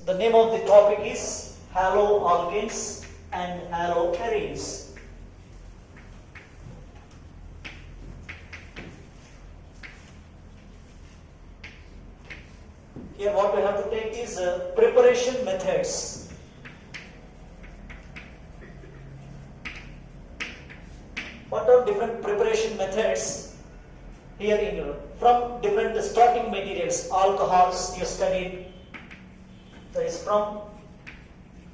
The name of the topic is haloalkanes and haloarenes. Here what we have to take is preparation methods. What are different preparation methods? Here in from different starting materials, alcohols you studied. That is from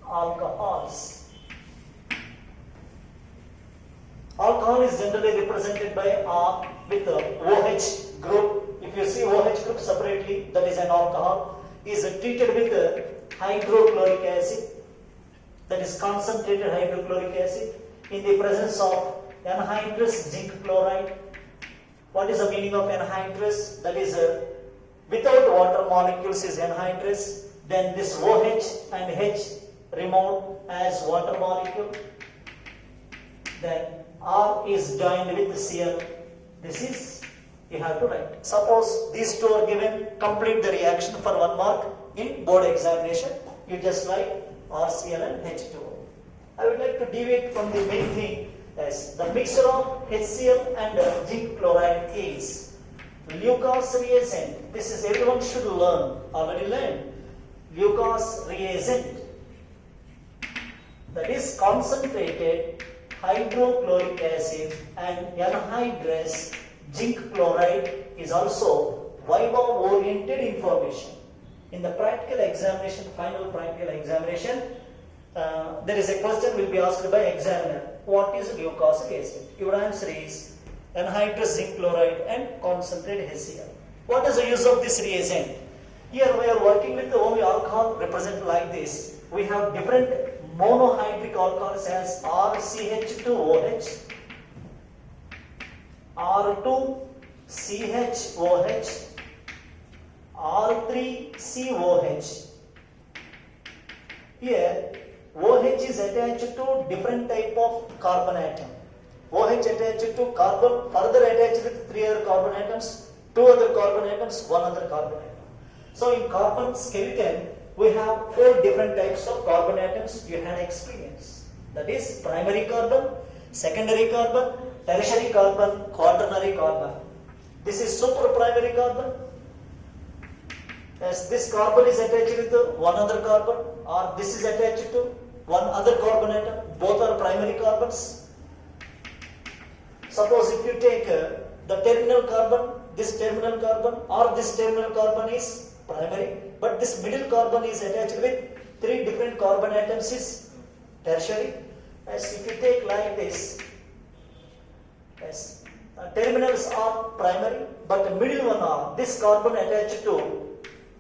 alcohols. Alcohol is generally represented by with the OH group. If you see OH group separately, that is an alcohol. Is treated with hydrochloric acid. That is concentrated hydrochloric acid in the presence of anhydrous zinc chloride. What is the meaning of anhydrous? That is without water molecules is anhydrous. Then this OH and H removed as water molecule. Then R is joined with Cl. This is, you have to write. Suppose these two are given, complete the reaction for 1 mark in board examination. You just write RCl and H2O. I would like to deviate from the main thing as the mixture of HCl and zinc chloride is Lucas reagent. This is everyone should learn, already learned. Lucas reagent, that is concentrated hydrochloric acid and anhydrous zinc chloride is also viva oriented information. In the practical examination, final practical examination, there is a question will be asked by examiner. What is Lucas reagent? Your answer is anhydrous zinc chloride and concentrated HCl. What is the use of this reagent? Here we are working with only alcohol represented like this. We have different monohydric alcohols as RCH2OH, R2CHOH, R3COH. Here OH is attached to different type of carbon atom. OH attached to carbon, further attached with 3 other carbon atoms, 2 other carbon atoms, 1 other carbon atom. So in carbon skeleton, we have 4 different types of carbon atoms you had experience. That is primary carbon, secondary carbon, tertiary carbon, quaternary carbon. This is superprimary carbon. As this carbon is attached with 1 other carbon, or this is attached to 1 other carbon atom, both are primary carbons. Suppose if you take the terminal carbon, this terminal carbon or this terminal carbon is primary, but this middle carbon is attached with 3 different carbon atoms is tertiary. As if you take like this, as terminals are primary, but the middle one are this carbon attached to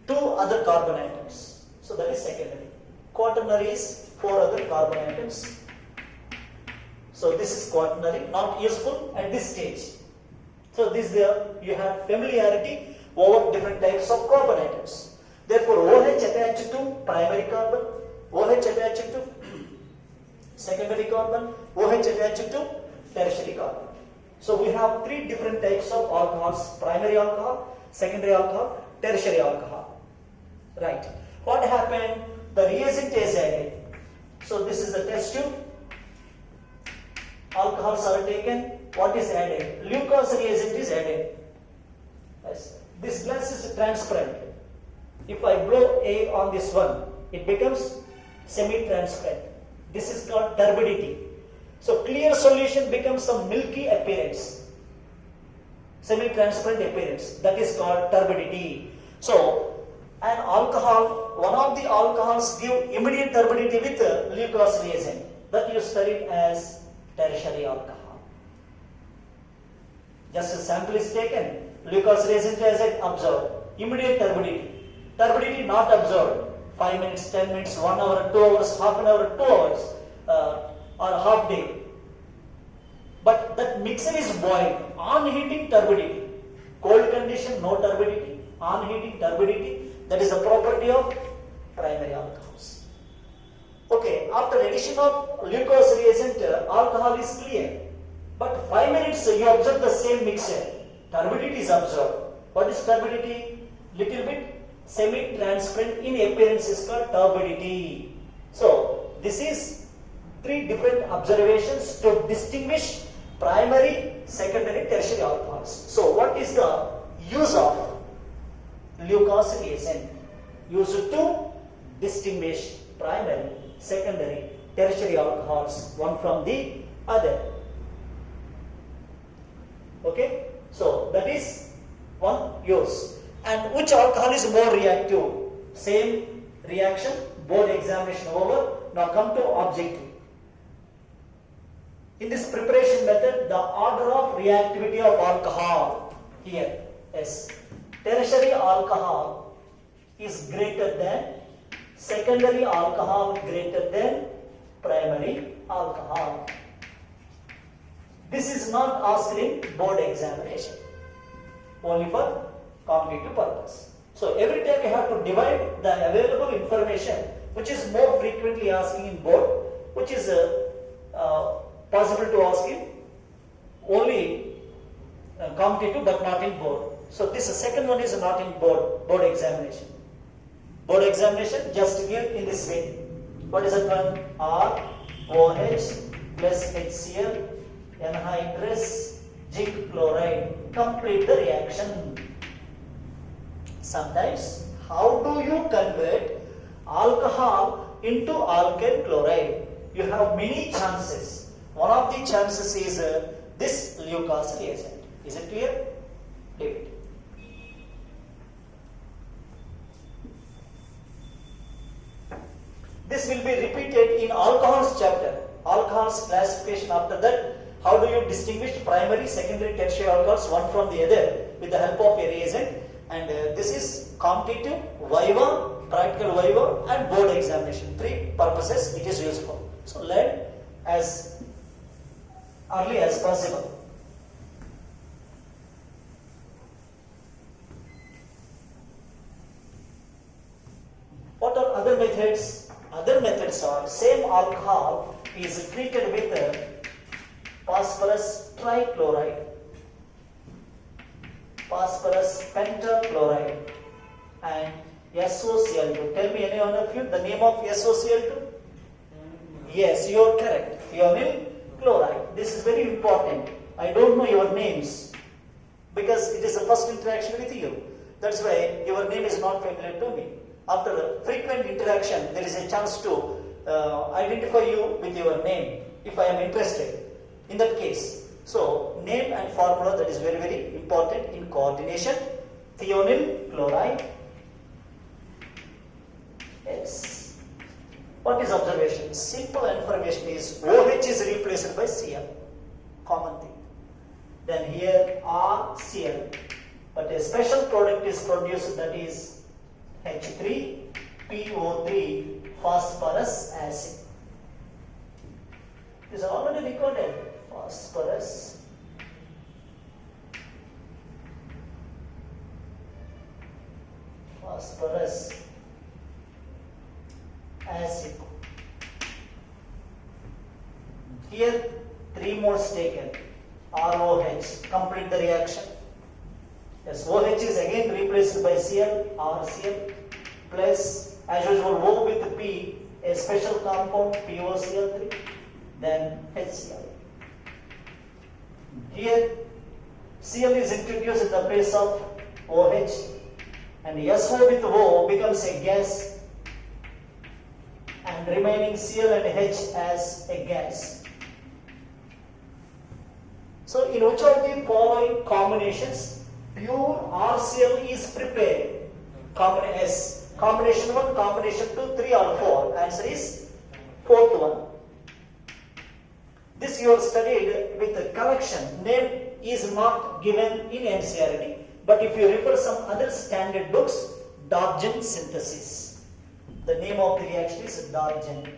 2 other carbon atoms. So that is secondary. Quaternary is 4 other carbon atoms. So this is quaternary, not useful at this stage. So this there you have familiarity over different types of carbon atoms. Therefore OH attached to primary carbon, OH attached to secondary carbon, OH attached to tertiary carbon. So we have 3 different types of alcohols: primary alcohol, secondary alcohol, tertiary alcohol. Right. What happened? The reagent is added. So this is the test tube. Alcohols are taken. What is added? Lucas reagent is added. Yes. This glass is transparent. If I blow air on this one, it becomes semi-transparent. This is called turbidity. So clear solution becomes some milky appearance, semi-transparent appearance. That is called turbidity. So an alcohol, one of the alcohols give immediate turbidity with Lucas reagent. That you studied as tertiary alcohol. Just a sample is taken, Lucas reagent is observed, immediate turbidity. Turbidity not observed, 5 minutes, 10 minutes, 1 hour, 2 hours, half an hour, 2 hours, or half day. But that mixture is boiled, on heating turbidity. Cold condition, no turbidity. On heating turbidity, that is a property of primary alcohols. Okay, after addition of Lucas reagent, alcohol is clear. But 5 minutes you observe the same mixture, turbidity is observed. What is turbidity? Little bit semi-transparent in appearance is called turbidity. So this is three different observations to distinguish primary, secondary, tertiary alcohols. So what is the use of Lucas reagent? Used to distinguish primary, secondary, tertiary alcohols one from the other. Okay, so that is one use. And which alcohol is more reactive? Same reaction, board examination over. Now come to objective. In this preparation method, the order of reactivity of alcohol here is tertiary alcohol is greater than secondary alcohol greater than primary alcohol. This is not asked in board examination, only for cognitive purpose. So every time you have to divide the available information which is more frequently asking in board, which is possible to ask in only cognitive but not in board. So this second one is not in board examination. Board examination just give in this way. What is that one? ROH plus HCl anhydrous zinc chloride. Complete the reaction. Sometimes, how do you convert alcohol into alkyl chloride? You have many chances. One of the chances is this Lucas reagent. Is it clear? Leave it. This will be repeated in alcohols chapter. Alcohols classification after that. How do you distinguish primary, secondary, tertiary alcohols one from the other with the help of a reagent? And this is cognitive, viva, practical viva and board examination. Three purposes it is useful. So learn as early as possible. What are other methods? Other methods are same alcohol is treated with phosphorus trichloride, phosphorus pentachloride and SOCl2. Tell me any one of you the name of SOCl2? Yes, you are correct. Thionyl chloride. This is very important. I don't know your names because it is the first interaction with you. That's why your name is not familiar to me. After the frequent interaction, there is a chance to identify you with your name if I am interested. In that case, so name and formula, that is very, very important in coordination. Thionyl chloride. Yes. What is observation? Simple information is OH is replaced by Cl. Common thing. Then here RCl. But a special product is produced, that is H3PO3 phosphorus acid. It is already recorded. Phosphorus acid. Here 3 moles taken. ROH. Complete the reaction. Yes, OH is again replaced by Cl, RCl plus as usual O with P, a special compound POCl3, then HCl. Here Cl is introduced in the place of OH and SO with O becomes a gas and remaining Cl and H as a gas. So in which of the following combinations pure RCl is prepared? Combination 1, combination 2, 3 or 4. Answer is fourth one. This you have studied with the collection. Name is not given in NCERT. But if you refer some other standard books, Dargen synthesis. The name of the reaction is Dargen.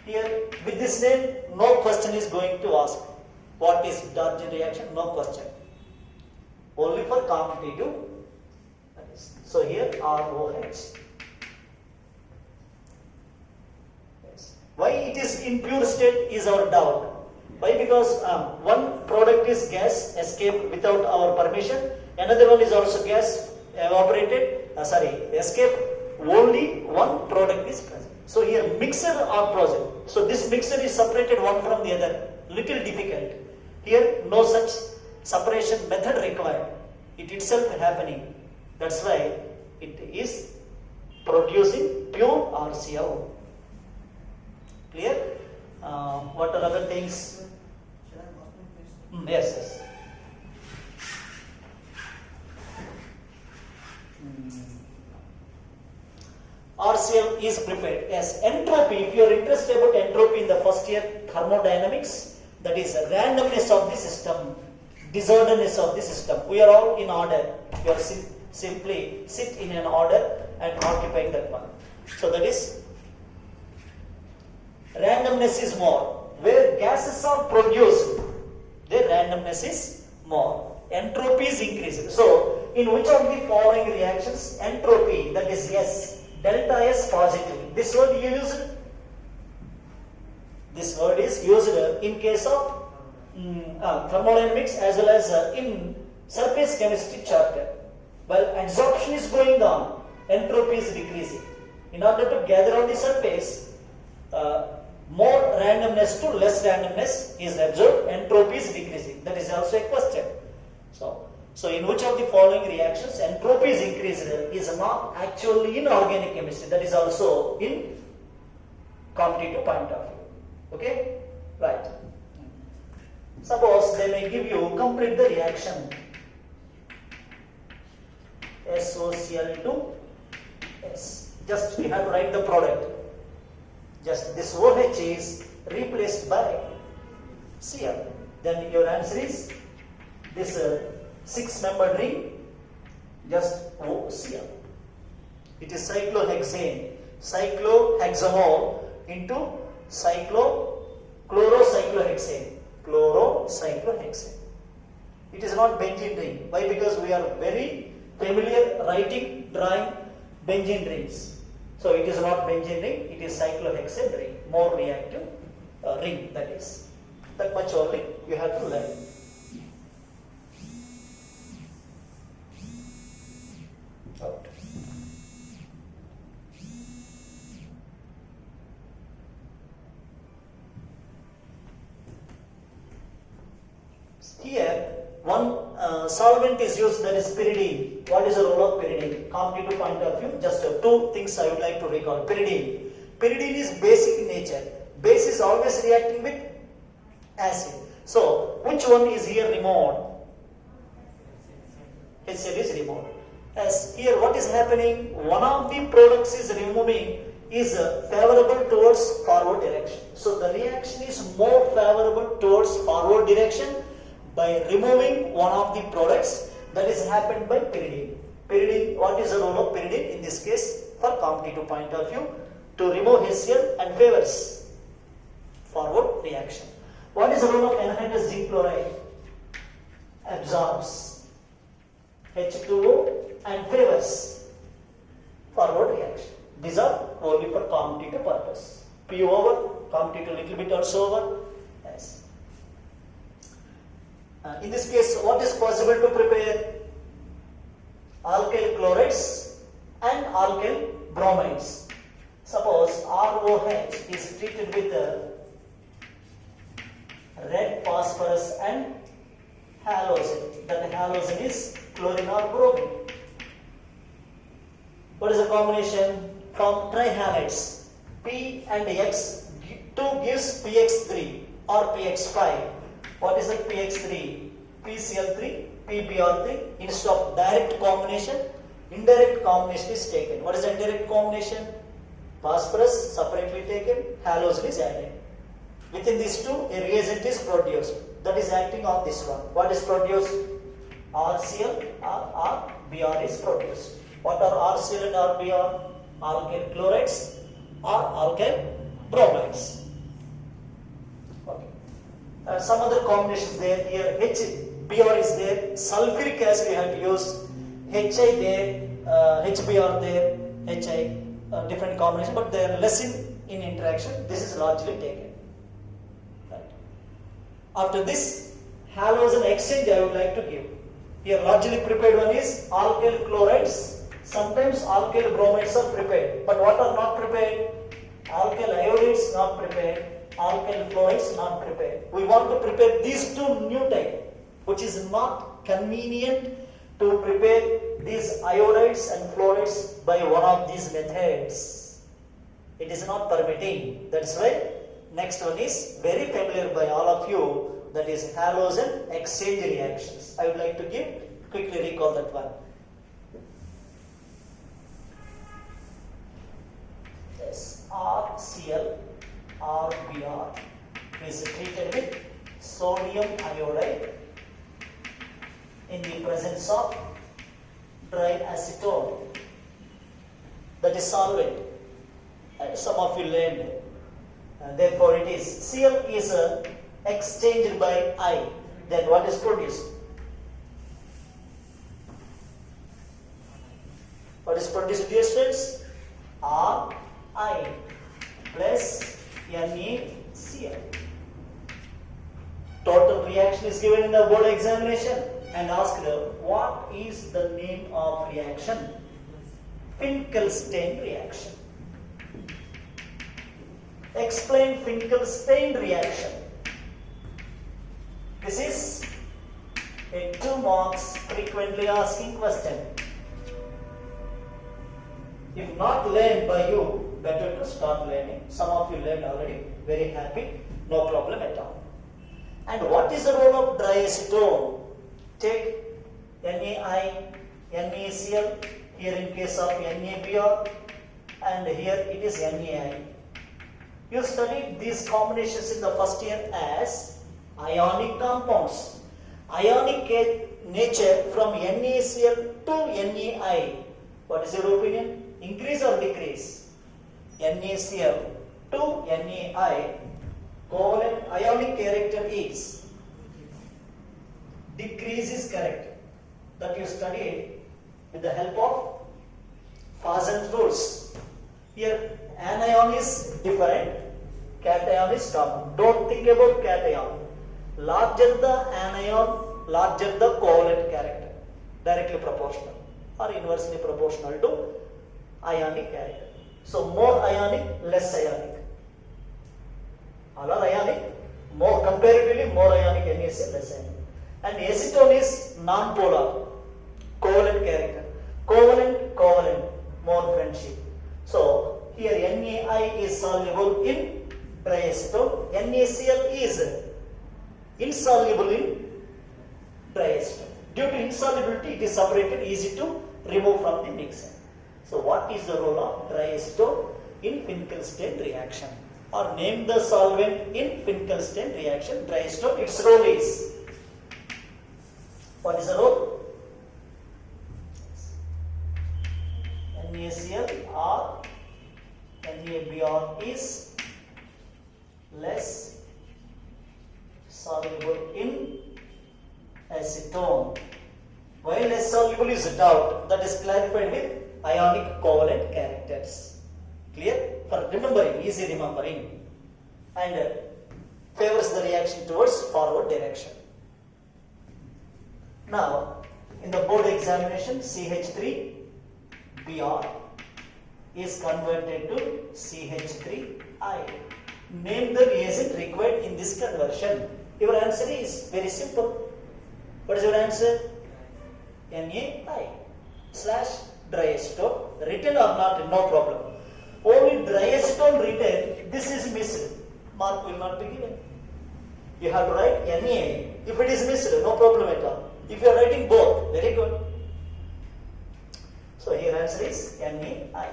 Here with this name, no question is going to ask. What is Dargen reaction? No question. Only for cognitive. So here ROH. Yes. Why it is in pure state is our doubt. Why? Because one product is gas, escape without our permission. Another one is also gas, escape, only one product is present. So here mixer are present. So this mixer is separated one from the other. Little difficult. Here no such separation method required. It itself happening. That's why it is producing pure RCl. Clear? What are other things? Yes. RCl is prepared as entropy. If you are interested about entropy in the first year thermodynamics, that is randomness of the system, disorderliness of the system. We are all in order. You are simply sit in an order and occupying that one. So that is randomness is more. Where gases are produced, their randomness is more. Entropy is increased. So in which of the following reactions entropy, that is S, delta S positive. This word is used in case of thermodynamics as well as in surface chemistry chapter. While adsorption is going on, entropy is decreasing. In order to gather on the surface, more randomness to less randomness is observed, entropy is decreasing. That is also a question. So in which of the following reactions entropy is increased is not actually in organic chemistry, that is also in competitive point of view. Okay? Right. Suppose they may give you complete the reaction. SOCl2 S. Just we have to write the product. Just this OH is replaced by Cl. Then your answer is this 6-membered ring, just OCl. It is cyclohexane, cyclohexanol into chlorocyclohexane. It is not benzene ring. Why? Because we are very familiar drawing benzene rings. So it is not benzene ring, it is cyclohexane ring, more reactive ring, that is. That much only you have to learn. Out. Here, one solvent is used, that is pyridine. What is the role of pyridine? Competitive point of view, just two things I would like to recall. Pyridine. Pyridine is basic in nature. Base is always reacting with acid. So, which one is here removed? HCl is removed. As here what is happening, one of the products is favorable towards forward direction. So the reaction is more favorable towards forward direction by removing one of the products. That is happened by pyridine. Pyridine, what is the role of pyridine in this case for competitive point of view? To remove HCl and favors forward reaction. What is the role of anhydrous zinc chloride? Absorbs H2O and favors forward reaction. These are only for competitive purpose. P over, competitive little bit also over. Yes. In this case, what is possible to prepare? Alkyl chlorides and alkyl bromides. Suppose ROH is treated with red phosphorus and halogen. That halogen is chlorine or bromine. What is the combination? From trihalides, P and X, 2 gives PX3 or PX5. What is the PX3? PCl3, PBr3. Instead of direct combination, indirect combination is taken. What is the indirect combination? Phosphorus separately taken, halogen is added. Within these two, a reagent is produced. That is acting on this one. What is produced? RCl or RBr is produced. What are RCl and RBr? Alkyl chlorides or alkyl bromides. Okay. Some other combinations there. Here HBr is there. Sulfuric acid we have to use. HI there. HBr there. HI different combination, but they are less in interaction. This is largely taken. Right. After this halogen exchange, I would like to give. Here largely prepared one is alkyl chlorides. Sometimes alkyl bromides are prepared. But what are not prepared? Alkyl iodides not prepared. Alkyl fluorides not prepared. We want to prepare these two new type, which is not convenient to prepare these iodides and fluorides by one of these methods. It is not permitting. That's why next one is very familiar by all of you, that is halogen exchange reactions. I would like to quickly recall that one. Yes, RCl, RBr is treated with sodium iodide in the presence of dry acetone. That is solvent. And some of you learned. Therefore, it is Cl is exchanged by I. Then what is produced? What is produced, dear students? Ri plus NaCl. Total reaction is given in the board examination and asked what is the name of reaction? Finkelstein reaction. Explain Finkelstein reaction. This is a 2 marks frequently asking question. If not learned by you, better to start learning. Some of you learned already. Very happy. No problem at all. And what is the role of dry acetone? Take NaI, NaCl, here in case of NaBr, and here it is NaI. You studied these combinations in the first year as ionic compounds. Ionic nature from NaCl to NaI. What is your opinion? Increase or decrease? NaCl to NaI, covalent ionic character is decrease is correct. That you studied with the help of Fazan's rules. Here anion is different, cation is common. Don't think about cation. Larger the anion, larger the covalent character. Directly proportional or inversely proportional to ionic character. So more ionic, less ionic. All are ionic, more comparatively more ionic NaCl, less ionic. And acetone is non-polar, covalent character. Covalent, more friendship. So here NaI is soluble in dry acetone. NaCl is insoluble in dry acetone. Due to insolubility, it is separated, easy to remove from the mixer. So what is the role of dry acetone in Finkelstein reaction? Or name the solvent in Finkelstein reaction, dry acetone. Its role is, what is the role? NaCl or NaBr is less soluble in acetone. Why less soluble is a doubt. That is clarified with ionic covalent characters. Clear? For remembering, easy remembering. And favors the reaction towards forward direction. Now, in the board examination, CH3Br is converted to CH3I. Name the reagent required in this conversion. Your answer is very simple. What is your answer? NaI / dry acetone. Written or not, no problem. Only dry acetone written, this is missed. Mark will not be given. You have to write Na. If it is missed, no problem at all. If you are writing both, very good. So here answer is NaI.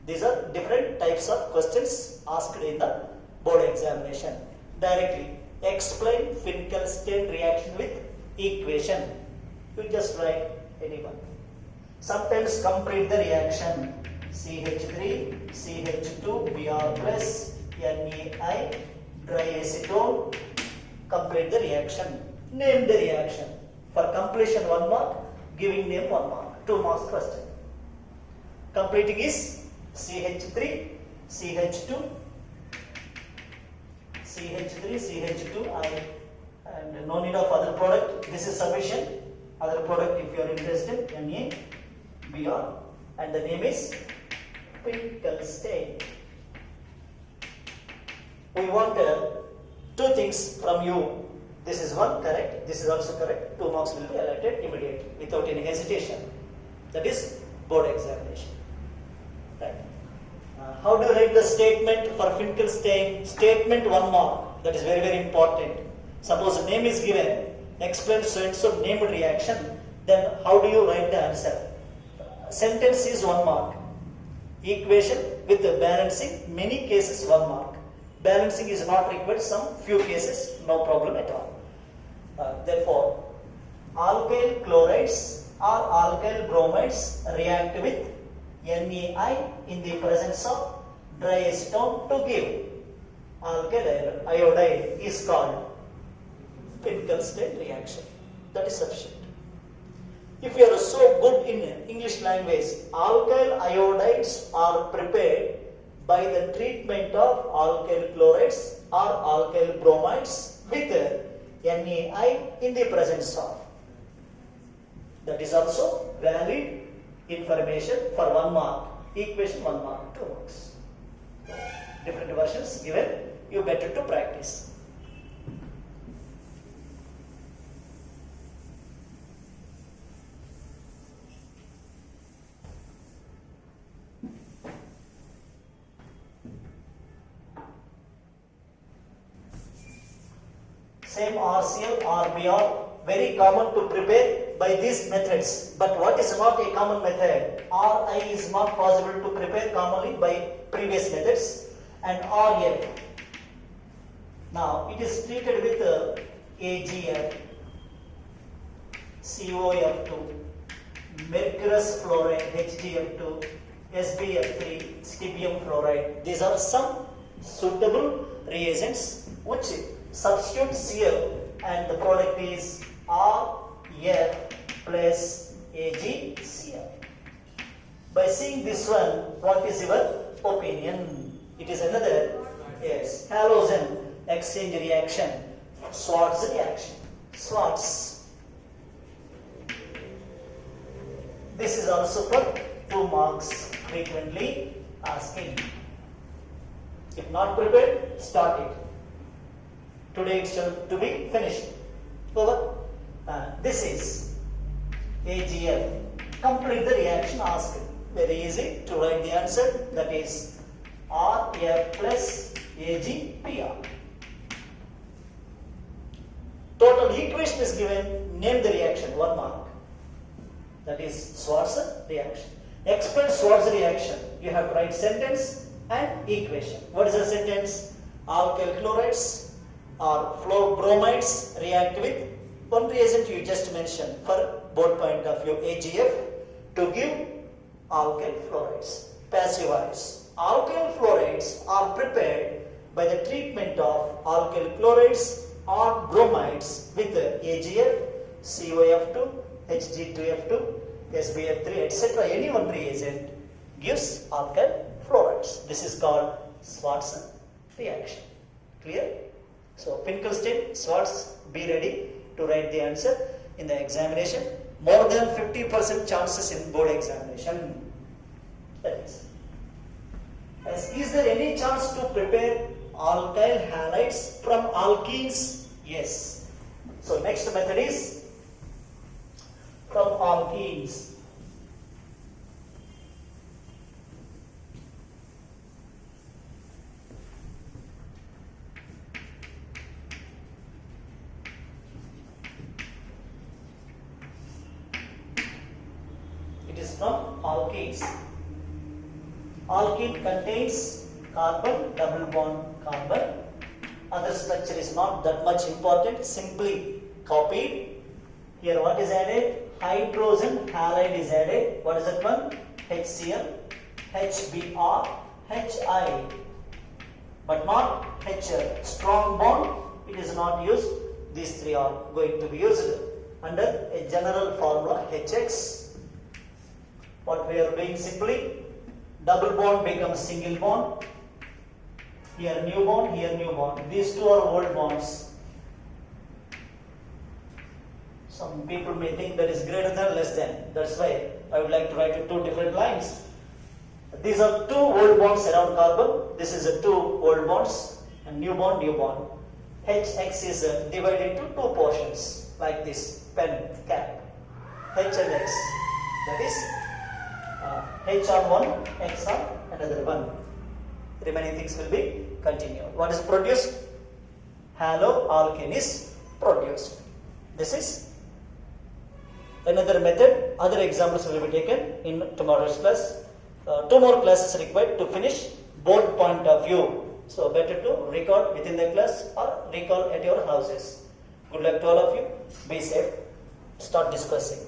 These are different types of questions asked in the board examination. Directly explain Finkelstein reaction with equation. You just write anyone. Sometimes complete the reaction. CH3, CH2, Br plus NaI, dry acetone. Complete the reaction. Name the reaction. For completion 1 mark, giving name 1 mark. 2 marks question. Completing is CH3, CH2, CH3, CH2I, and no need of other product. This is sufficient. Other product if you are interested, NaBr, and the name is Finkelstein. We want two things from you. This is one correct, this is also correct. 2 marks will be allotted immediately without any hesitation. That is board examination. Right. How do you write the statement for Finkelstein? Statement 1 mark. That is very, very important. Suppose a name is given, explain so and so named reaction, then how do you write the answer? Sentence is 1 mark. Equation with the balancing, many cases 1 mark. Balancing is not required, some few cases, no problem at all. Therefore, alkyl chlorides or alkyl bromides react with NaI in the presence of dry acetone to give alkyl iodide is called Finkelstein reaction. That is sufficient. If you are so good in English language, alkyl iodides are prepared by the treatment of alkyl chlorides or alkyl bromides with NaI in the presence of. That is also valid information for 1 mark. Equation 1 mark, 2 marks. Different versions given, you better to practice. Same RCl, RBr, very common to prepare by these methods. But what is not a common method? Ri is not possible to prepare commonly by previous methods. And Rf. Now it is treated with AgF, COF2, mercurous fluoride, HgF2, SbF3, stibium fluoride. These are some suitable reagents which substitute Cl and the product is Rf plus AgCl. By seeing this one, what is your opinion? It is another, yes, halogen exchange reaction, Schwarz reaction. Schwarz. This is also for 2 marks, frequently asking. If not prepared, start it. Today it's to be finished. Over. This is AgF. Complete the reaction asked. Very easy to write the answer. That is Rf plus AgPr. Total equation is given. Name the reaction. 1 mark. That is Schwarz reaction. Explain Schwarz reaction. You have to write sentence and equation. What is the sentence? Alkyl chlorides or fluorobromides react with one reagent you just mentioned for board point of view, AgF, to give alkyl fluorides. Passivize. Alkyl fluorides are prepared by the treatment of alkyl chlorides or bromides with AgF, COF2, Hg2F2, SbF3, etc. Any one reagent gives alkyl fluorides. This is called Schwarz reaction. Clear? So Finkelstein, Schwarz, be ready to write the answer in the examination. More than 50% chances in board examination. That is. Is there any chance to prepare alkyl halides from alkenes? Yes. So next method is from alkenes. From alkenes. Alkene contains carbon, double bond carbon. Other structure is not that much important, simply copied. Here what is added? Hydrogen halide is added. What is that one? HCl, HBr, HI. But not HL. Strong bond, it is not used. These 3 are going to be used under a general formula HX. What we are doing simply, double bond becomes single bond. Here new bond, here new bond. These 2 are old bonds. Some people may think that is greater than, less than. That's why I would like to write it two different lines. These are two old bonds around carbon. This is a two old bonds and new bond, new bond. HX is divided into two portions like this pen cap. H and X. That is H on one, X on another one. Remaining things will be continued. What is produced? Haloalkane is produced. This is another method. Other examples will be taken in tomorrow's class. Two more classes required to finish board point of view. So better to record within the class or recall at your houses. Good luck to all of you. Be safe. Start discussing.